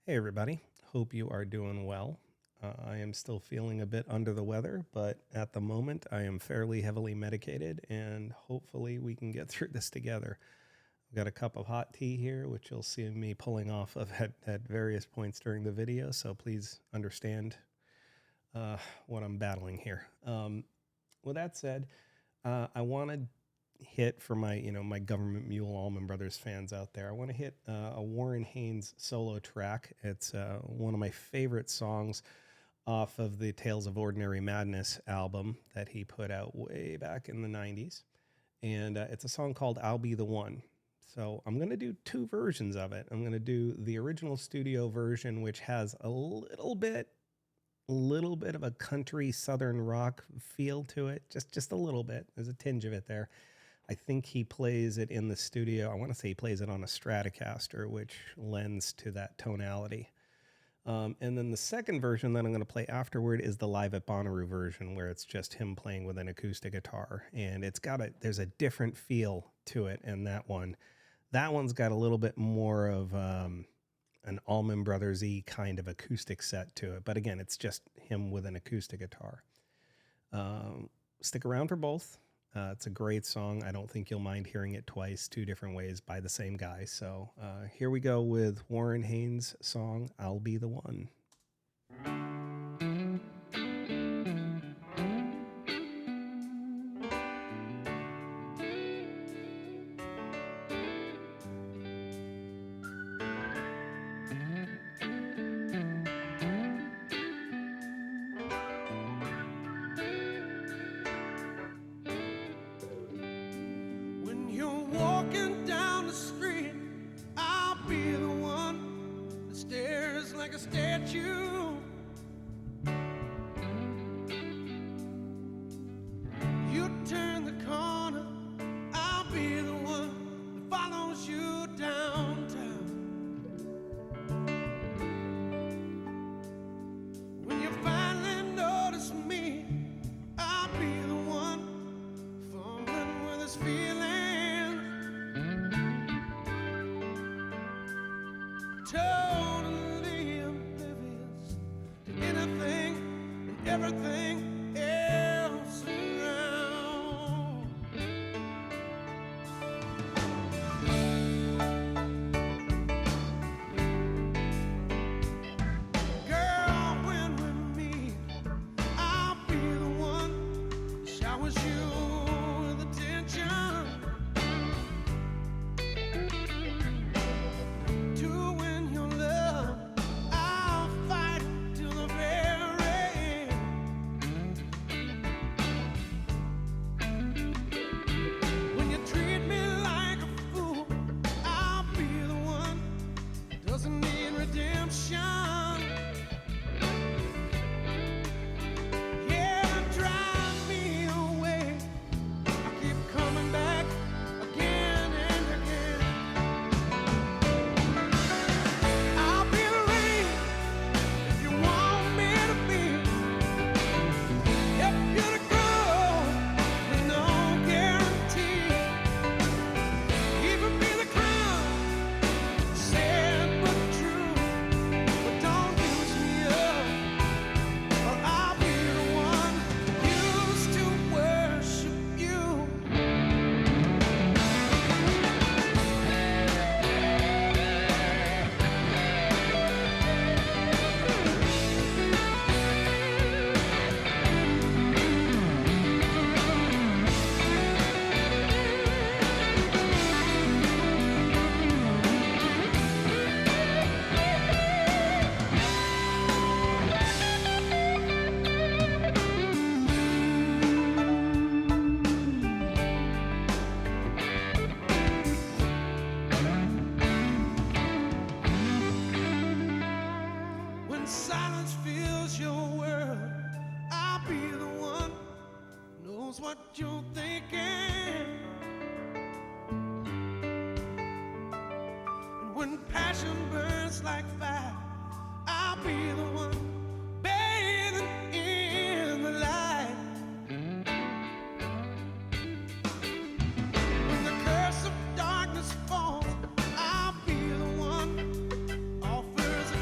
Hey, everybody. Hope you are doing well. I am still feeling a bit under the weather, but at the moment I am fairly heavily medicated, and hopefully we can get through this together. I've got a cup of hot tea here, which you'll see me pulling off of at various points during the video, so please understand what I'm battling here. With that said, I want to hit for my Government Mule Allman Brothers fans out there. I want to hit a Warren Haynes solo track. It's one of my favorite songs off of the Tales of Ordinary Madness album that he put out way back in the 90s. And it's a song called I'll Be the One. So I'm going to do two versions of it. I'm going to do the original studio version, which has a little bit of a country southern rock feel to it. Just a little bit. There's a tinge of it there. I think he plays it in the studio. I want to say he plays it on a Stratocaster, which lends to that tonality. And then the second version that I'm going to play afterward is the Live at Bonnaroo version, where it's just him playing with an acoustic guitar. And there's a different feel to it in that one. That one's got a little bit more of an Allman Brothers-y kind of acoustic set to it. But again, it's just him with an acoustic guitar. Stick around for both. It's a great song. I don't think you'll mind hearing it twice, two different ways by the same guy. So here we go with Warren Haynes' song, I'll Be the One. Like a statue, you turn the corner, I'll be the one that follows you downtown. When you finally notice me, I'll be the one fumbling with his feelings. Everything else around. Girl, when we meet, I'll be the one that showers you with attention. To win your love, I'll fight till the very end. Doesn't need redemption. Yeah, drive me away. I keep coming back again and again. I'll be the rain if you want me to be. Help you to grow with no guarantee. Even be the clown. Sad but true, but don't use me up, or I'll be the one used to worship you. When silence fills your world, I'll be the one who knows what you're thinking. And when passion burns like fire, I'll be the one bathing in the light. When the curse of darkness falls, I'll be the one offers a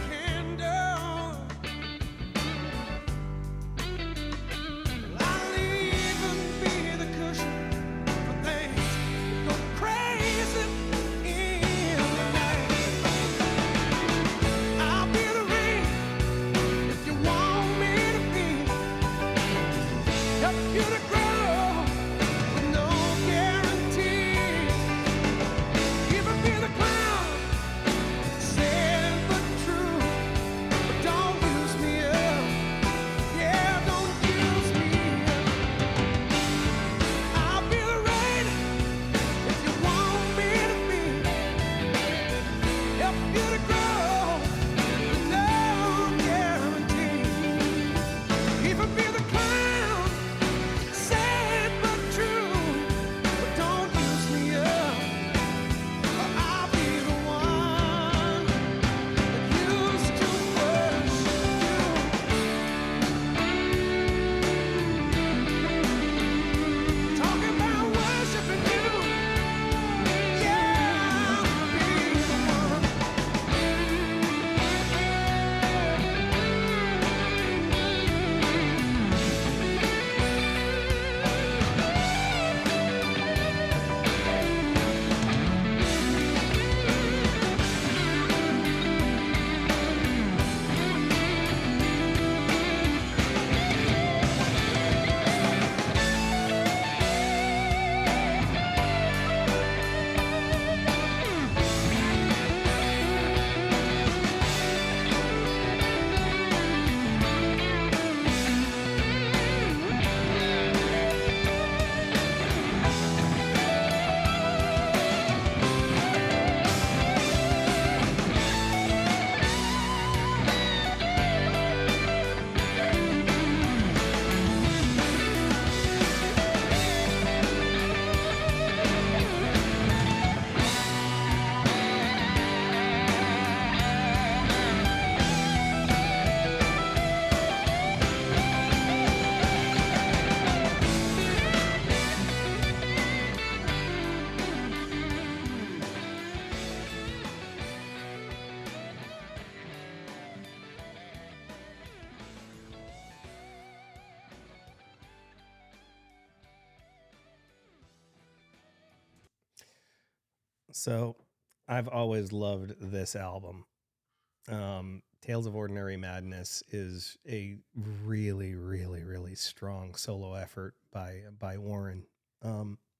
So I've always loved this album. Tales of Ordinary Madness is a really, really, really strong solo effort by Warren.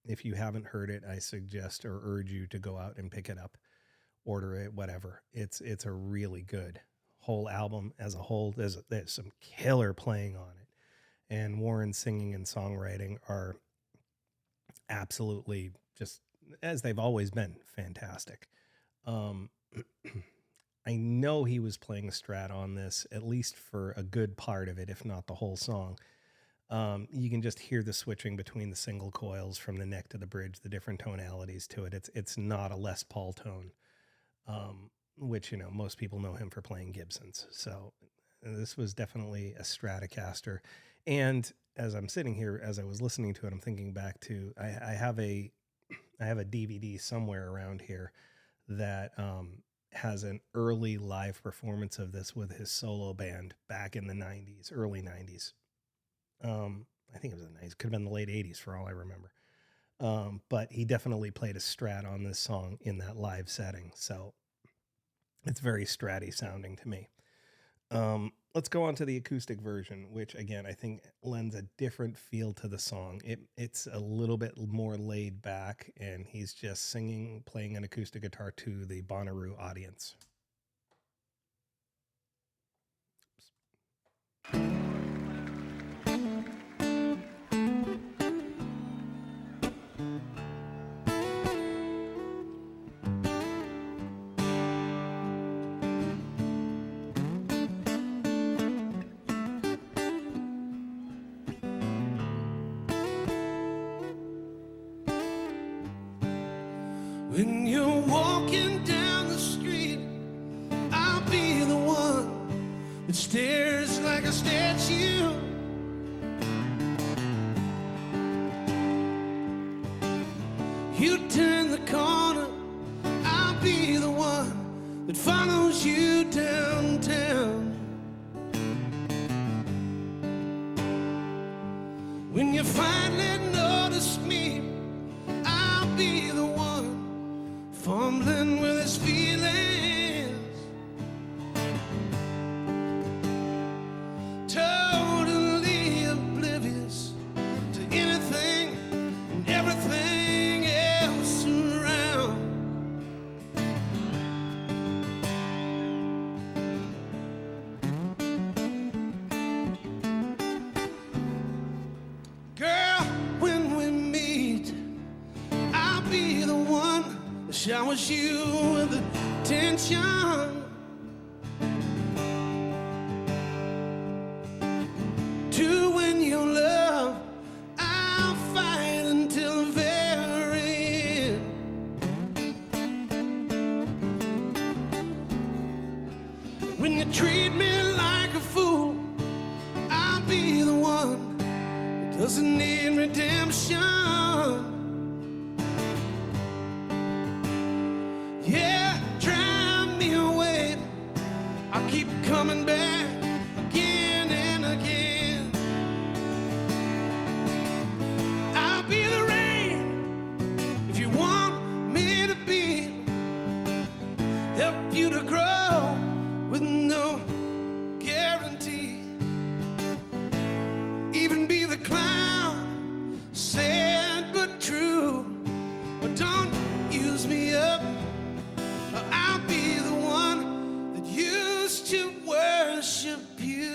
If you haven't heard it, I suggest or urge you to go out and pick it up, order it, whatever. It's a really good whole album as a whole. There's some killer playing on it, and Warren's singing and songwriting are absolutely just, as they've always been, fantastic. Um, I know he was playing a strat on this, at least for a good part of it, if not the whole song. You can just hear the switching between the single coils from the neck to the bridge, the different tonalities to it. It's not a Les Paul tone, which, most people know him for playing Gibsons. So this was definitely a Stratocaster. And as I'm sitting here, as I was listening to it, I'm thinking back to, I have a DVD somewhere around here that has an early live performance of this with his solo band back in the 90s, early 90s. I think it was the 90s, could have been the late 80s for all I remember. But he definitely played a strat on this song in that live setting. So it's very stratty sounding to me. Let's go on to the acoustic version, which again, I think lends a different feel to the song. It's a little bit more laid back, and he's just singing, playing an acoustic guitar to the Bonnaroo audience. When you're walking down the street, I'll be the one that stares like a statue. You turn the corner, I'll be the one that follows you downtown. When you finally notice me, I'll be the one fumbling with his feelings, totally oblivious to anything and everything else around. Girl, when we meet, I'll be the one that showers you with the attention to win your love. I'll fight until the very end. When you treat me like a fool, I'll be the one that doesn't need redemption. Yeah, drive me away, I'll keep coming back again and again. I'll be the rain if you want me to be, help you to grow with no guarantee. Even be the clown, sad but true. But don't use me up, or I'll be the one that used to worship you.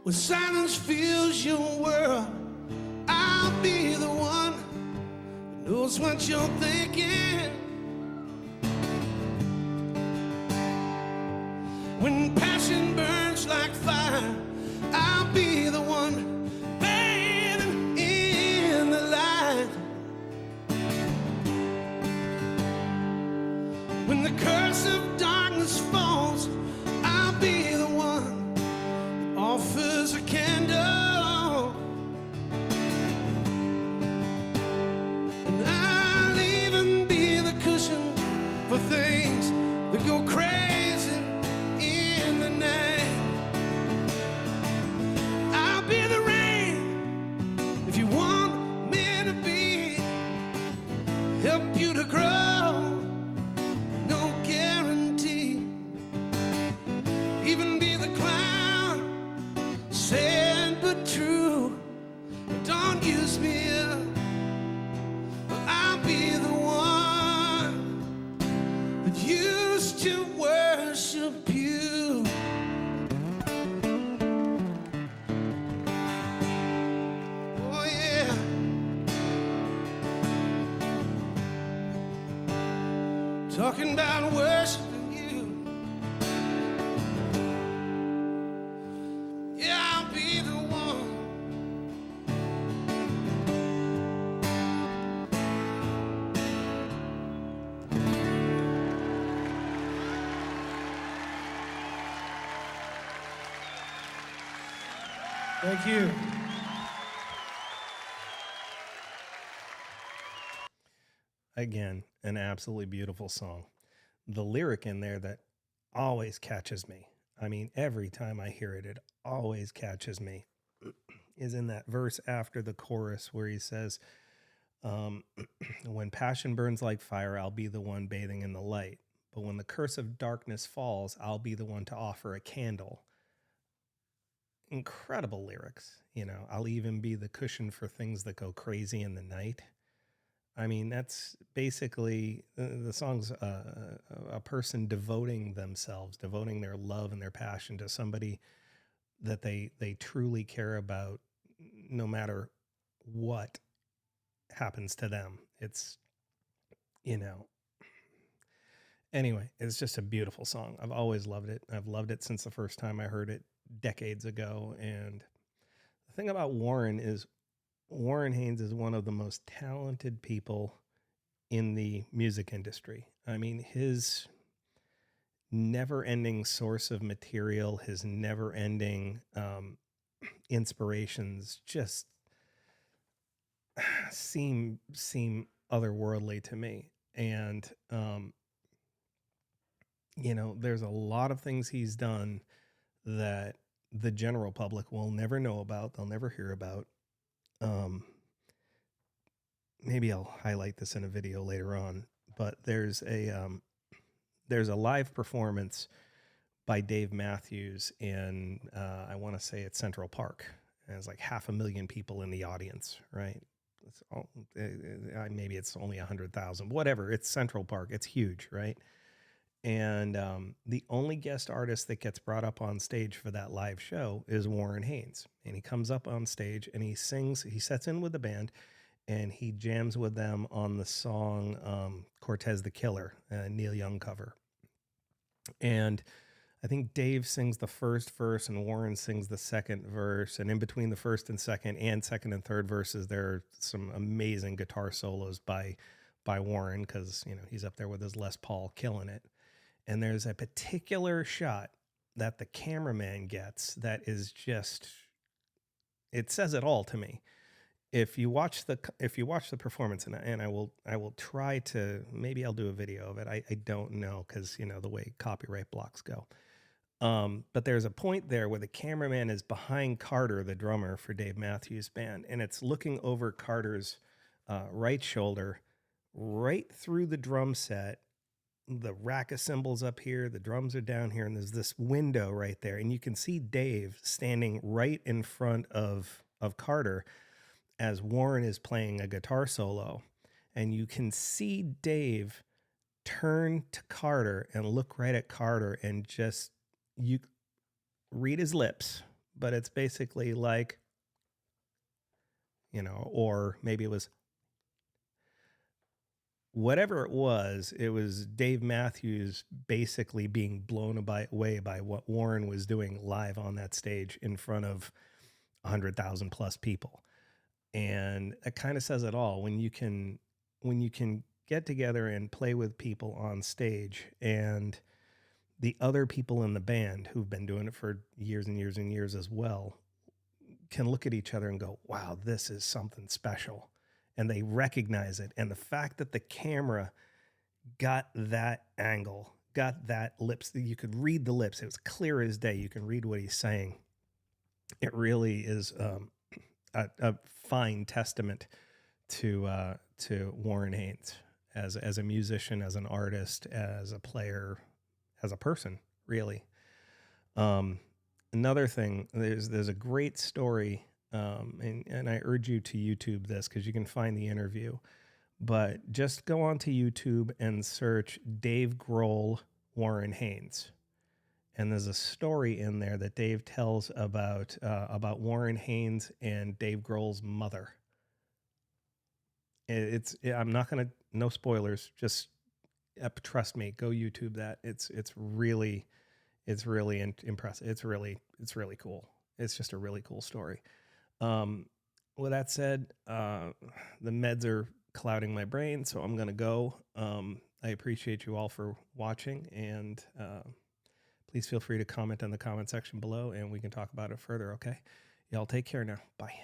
When silence fills your world, I'll be the one who knows what you're thinking. When passion burns like fire, I'll be the one bathing in the light. When the curse of darkness falls, I'll be the one offers a candle, and I'll even be the cushion for things that go crazy in the night. I'll be the rain if you want me to be, help you to grow, no guarantee. Even be the clown, sad but true. But don't use me up, but I'll be the one that used to worship you. Oh yeah. Talking about worshiping you. Yeah, I'll be the one. Thank you. Again, an absolutely beautiful song. The lyric in there that always catches me, I mean, every time I hear it, it always catches me, is in that verse after the chorus where he says, when passion burns like fire, I'll be the one bathing in the light. But when the curse of darkness falls, I'll be the one to offer a candle. Incredible lyrics. You know, I'll even be the cushion for things that go crazy in the night. I mean, that's basically the song's a person devoting themselves, devoting their love and their passion to somebody that they truly care about, no matter what happens to them. It's, you know, anyway, it's just a beautiful song. I've always loved it. I've loved it since the first time I heard it decades ago. And the thing about Warren is Warren Haynes is one of the most talented people in the music industry. I mean, his never-ending source of material, his never-ending inspirations just seem otherworldly to me. And you know, there's a lot of things he's done that the general public will never know about, they'll never hear about. Maybe I'll highlight this in a video later on, but there's a there's a live performance by Dave Matthews in, I want to say it's Central Park. And it's like 500,000 people in the audience, right? It's all, maybe it's only 100,000, whatever. It's Central Park. It's huge, right? And the only guest artist that gets brought up on stage for that live show is Warren Haynes. And he comes up on stage and he sings, he sets in with the band and he jams with them on the song Cortez the Killer, Neil Young cover. And I think Dave sings the first verse and Warren sings the second verse. And in between the first and second and third verses, there are some amazing guitar solos by Warren because, you know, he's up there with his Les Paul killing it. And there's a particular shot that the cameraman gets that is just, it says it all to me. If you watch the performance, and I will try to, maybe I'll do a video of it. I don't know because, you know, the way copyright blocks go. But there's a point there where the cameraman is behind Carter, the drummer for Dave Matthews Band, and it's looking over Carter's right shoulder, right through the drum set. The rack of cymbals up here, the drums are down here, and there's this window right there. And you can see Dave standing right in front of Carter as Warren is playing a guitar solo. And you can see Dave turn to Carter and look right at Carter and just, you read his lips, but it's basically like, you know, or maybe it was, whatever it was Dave Matthews basically being blown away by what Warren was doing live on that stage in front of 100,000 plus people. And it kind of says it all when you can get together and play with people on stage, and the other people in the band who've been doing it for years and years and years as well can look at each other and go, wow, this is something special. And they recognize it. And the fact that the camera got that angle, got that lips, you could read the lips. It was clear as day. You can read what he's saying. It really is a fine testament to Warren Haynes as a musician, as an artist, as a player, as a person, really. Another thing, there's a great story. And I urge you to YouTube this because you can find the interview. But just go onto YouTube and search Dave Grohl, Warren Haynes. And there's a story in there that Dave tells about Warren Haynes and Dave Grohl's mother. I'm not going to, no spoilers, just trust me, go YouTube that. It's really impressive. It's really cool. It's just a really cool story. With that said, the meds are clouding my brain, so I'm going to go. I appreciate you all for watching, and please feel free to comment in the comment section below, and we can talk about it further, okay? Y'all take care now. Bye.